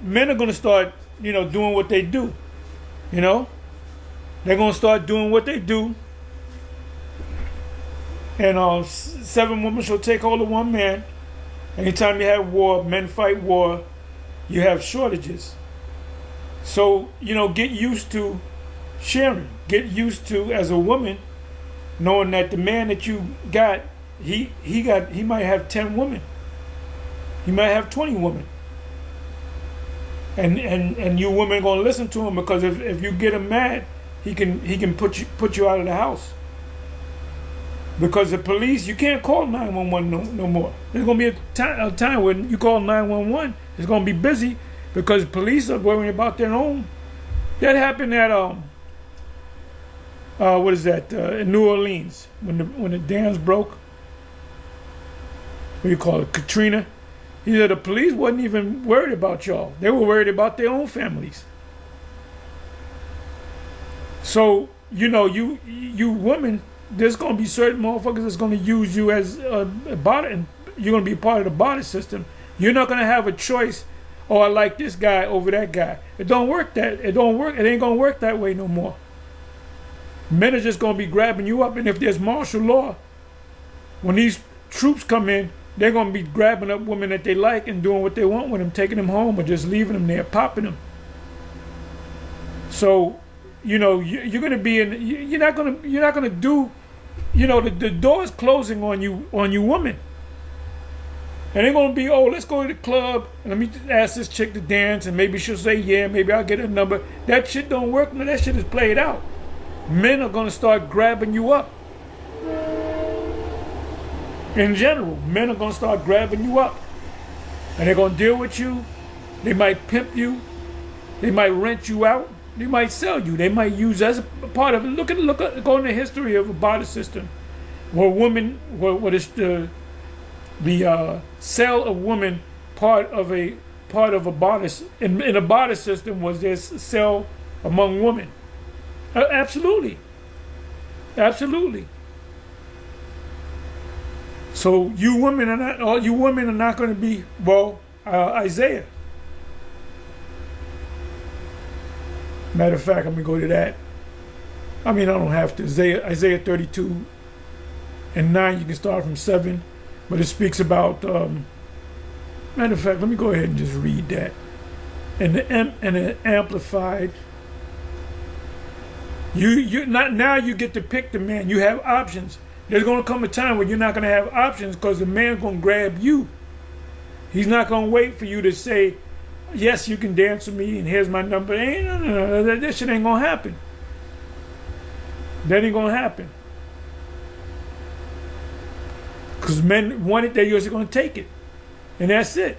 men are going to start, doing what they do. You know, they're going to start doing what they do, and 7 women shall take hold of one man. Anytime you have war, men fight war, you have shortages. So, get used to sharing. Get used to, as a woman, knowing that the man that you got, he might have 10 women. He might have 20 women. And you women are gonna listen to him, because if you get him mad, he can put you out of the house. Because the police, you can't call 911 no more. There's gonna be a time when you call 911, it's gonna be busy, because police are worrying about their own. That happened at what is that, in New Orleans, when the dams broke. What do you call it, Katrina? He said the police wasn't even worried about y'all. They were worried about their own families. So, you women, there's going to be certain motherfuckers that's going to use you as a body, and you're going to be part of the body system. You're not going to have a choice, I like this guy over that guy. It ain't going to work that way no more. Men are just going to be grabbing you up, and if there's martial law, when these troops come in, they're going to be grabbing up women that they like and doing what they want with them, taking them home or just leaving them there, popping them. So, you're going to be you're not going to do, the door is closing on you women. And they're going to be, let's go to the club and let me ask this chick to dance, and maybe she'll say, yeah, maybe I'll get her number. That shit don't work. No, that shit is played out. Men are going to start grabbing you up. In general, men are going to start grabbing you up. And they're going to deal with you. They might pimp you. They might rent you out. They might sell you. They might use as a part of it. Look at go in the history of a barter system, where the sale of women part of a barter in a barter system was their sale among women. Absolutely. So you women are not going to be, Isaiah. Matter of fact, let me go to that. I don't have to. Isaiah 32 and 9, you can start from 7, but it speaks about, matter of fact, let me go ahead and just read that. And the Amplified. Now you get to pick the man. You have options. There's going to come a time when you're not going to have options, because the man's going to grab you. He's not going to wait for you to say, yes, you can dance with me and here's my number. No. That shit ain't going to happen. That ain't going to happen. Because men want it, they're usually going to take it. And that's it.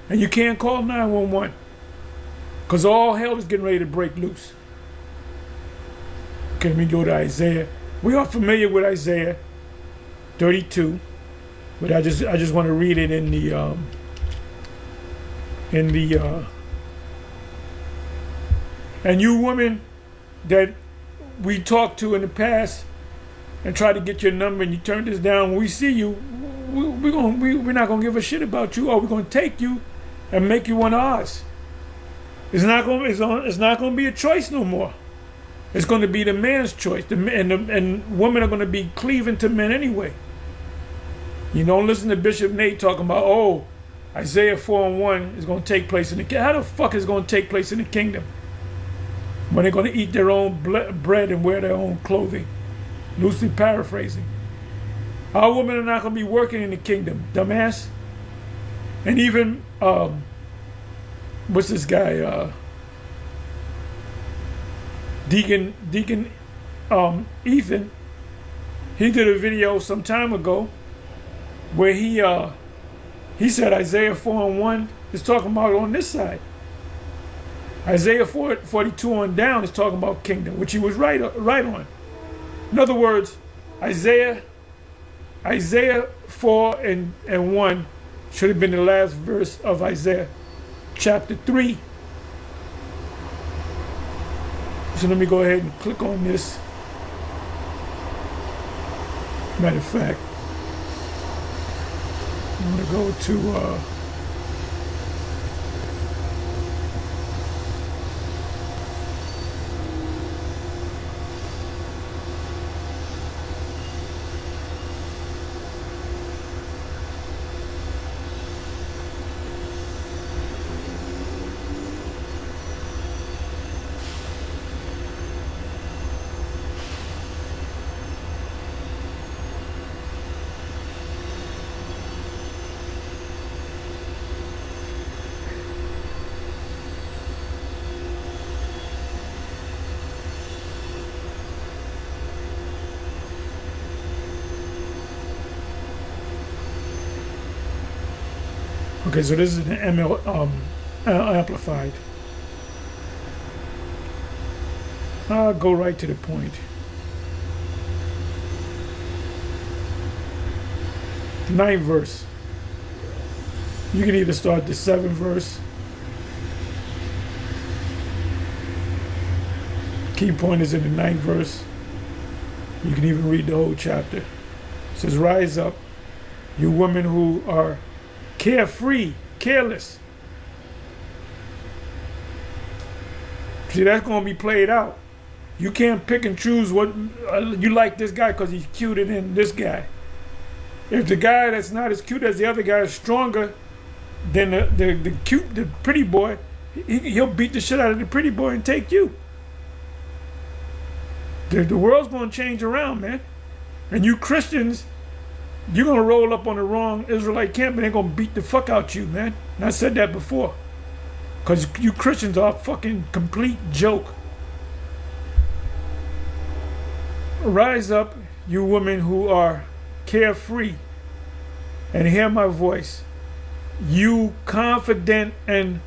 And you can't call 911. Because all hell is getting ready to break loose. Okay, let me go to Isaiah. We are familiar with Isaiah 32, but I just want to read it in the and you women that we talked to in the past and tried to get your number and you turned us down. When we see you, we're not gonna give a shit about you, or we're gonna take you and make you one of ours. It's not gonna be a choice no more. It's going to be the man's choice, and women are going to be cleaving to men anyway. You don't listen to Bishop Nate talking about, Isaiah 4:1 is going to take place in the kingdom. How the fuck is it going to take place in the kingdom when they're going to eat their own bread and wear their own clothing? Loosely paraphrasing. Our women are not going to be working in the kingdom, dumbass. And even, what's this guy, Deacon Ethan, he did a video some time ago where he said Isaiah 4:1 is talking about on this side. Isaiah 42 on down is talking about kingdom, which he was right on. In other words, Isaiah 4 and 1 should have been the last verse of Isaiah chapter 3. So let me go ahead and click on this. Matter of fact, I'm going to go to Okay, so this is the ML amplified. I'll go right to the point. 9th verse. You can either start the 7th verse. Key point is in the 9th verse. You can even read the whole chapter. It says, rise up, you women who are carefree, careless. See, that's going to be played out. You can't pick and choose what you like this guy because he's cuter than this guy. If the guy that's not as cute as the other guy is stronger than the pretty boy, he'll beat the shit out of the pretty boy and take you. The world's going to change around, man. And you Christians, you're going to roll up on the wrong Israelite camp and they're going to beat the fuck out you, man. And I said that before. Because you Christians are a fucking complete joke. Rise up, you women who are carefree, and hear my voice. You confident and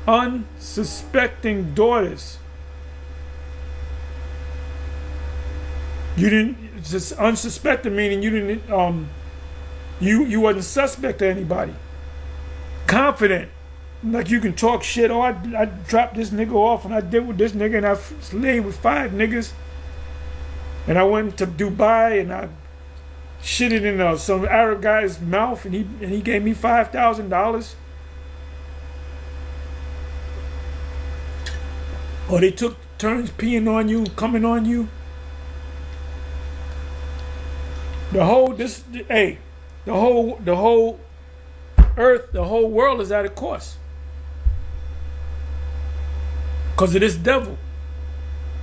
unsuspecting daughters. You didn't, just unsuspecting meaning you didn't, you wasn't suspect to anybody. Confident, like you can talk shit. Oh, I dropped this nigga off and I did with this nigga and I laid with 5 niggas. And I went to Dubai and I shitted in some Arab guy's mouth and he gave me $5,000. Or they took turns peeing on you, coming on you. The whole earth, the whole world is at a course. Because of this devil.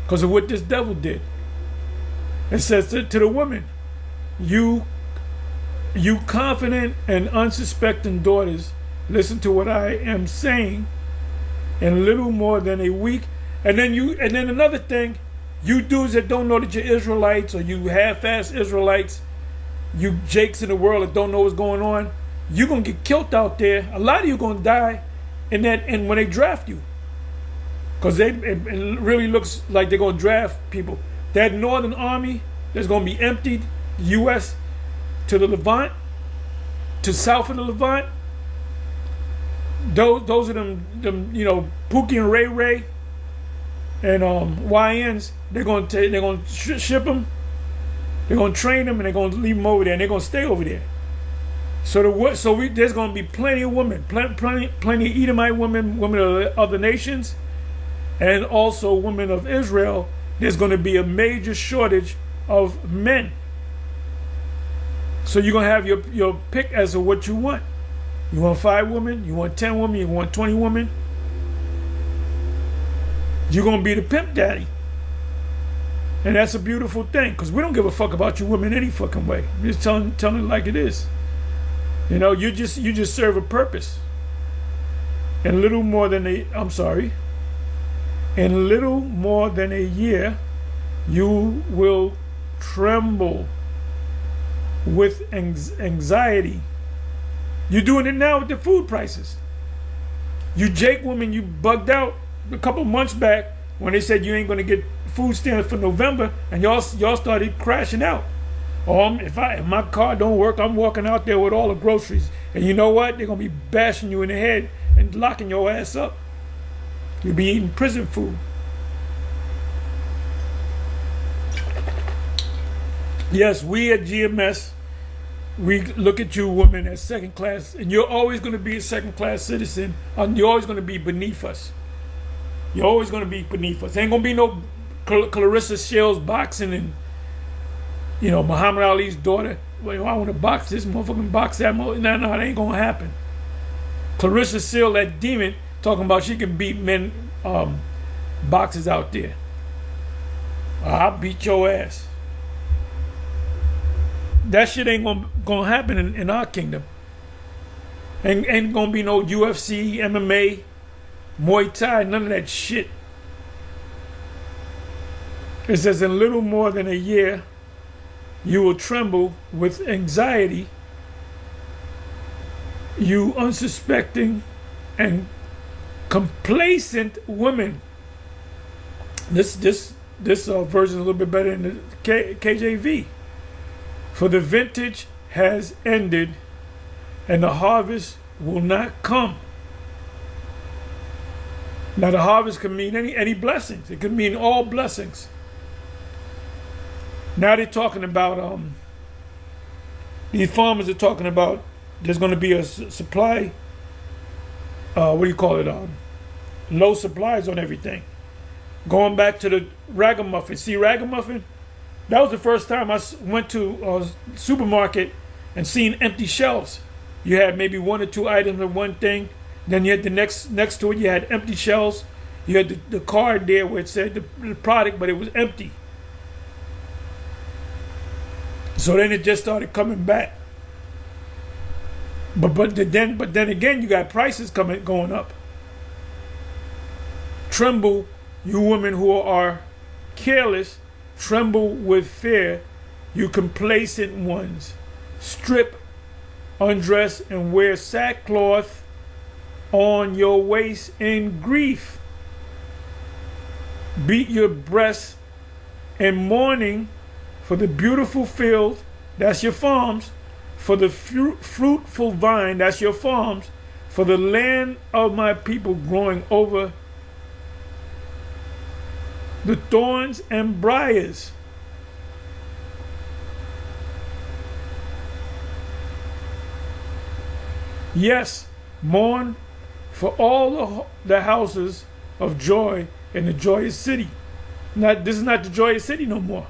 Because of what this devil did. It says to the women, you confident and unsuspecting daughters, listen to what I am saying. In little more than a week. And then another thing, you dudes that don't know that you're Israelites or you half-ass Israelites, you jakes in the world that don't know what's going on, you're gonna get killed out there. A lot of you gonna die in when they draft you. Because it really looks like they're gonna draft people. That northern army that's going to be emptied, U.S. to the Levant, to south of the Levant, those are them Pookie and Ray Ray and YNs. They're going to ship them. They're going to train them and they're going to leave them over there and they're going to stay over there. There's going to be plenty of women, plenty of Edomite women of other nations, and also women of Israel. There's going to be a major shortage of men. So you're going to have your pick as to what you want. You want 5 women, you want 10 women, you want 20 women. You're going to be the pimp daddy. And that's a beautiful thing, because we don't give a fuck about you women any fucking way. We're just telling it like it is. You know, you just serve a purpose. In little more than in little more than a year, you will tremble with anxiety. You're doing it now with the food prices. You Jake woman, you bugged out a couple months back when they said you ain't going to get food stamps for November, and y'all started crashing out. Or if my car don't work, I'm walking out there with all the groceries. And you know what? They're going to be bashing you in the head and locking your ass up. You'll be eating prison food. Yes, we at GMS, we look at you women as second class, and you're always going to be a second class citizen. You're always going to be beneath us. You're always going to be beneath us. Ain't going to be no Clarissa Shields boxing and, Muhammad Ali's daughter. Well, I want to box this motherfucking box that. No, that ain't going to happen. Clarissa Shields, that demon, talking about she can beat men boxers out there. I'll beat your ass. That shit ain't gonna happen in our kingdom. Ain't gonna be no UFC, MMA, Muay Thai, none of that shit. It says in little more than a year, you will tremble with anxiety You unsuspecting and complacent women. This version is a little bit better in the KJV. For the vintage has ended, and the harvest will not come. Now the harvest can mean any blessings. It could mean all blessings. Now they're talking about these farmers are talking about there's going to be a supply. What do you call it? Low supplies on everything. Going back to the ragamuffin. See ragamuffin? That was the first time I went to a supermarket and seen empty shelves. You had maybe one or two items of one thing. Then you had the next to it, you had empty shelves. You had the card there where it said the product, but it was empty. So then it just started coming back. But then again, you got prices going up. Tremble, you women who are careless. Tremble with fear, you complacent ones. Strip, undress, and wear sackcloth on your waist in grief. Beat your breasts in mourning for the beautiful field, that's your farms, for the fruitful vine, that's your farms, for the land of my people growing over the thorns and briars. Yes, mourn for all the houses of joy in the joyous city. This is not the joyous city no more.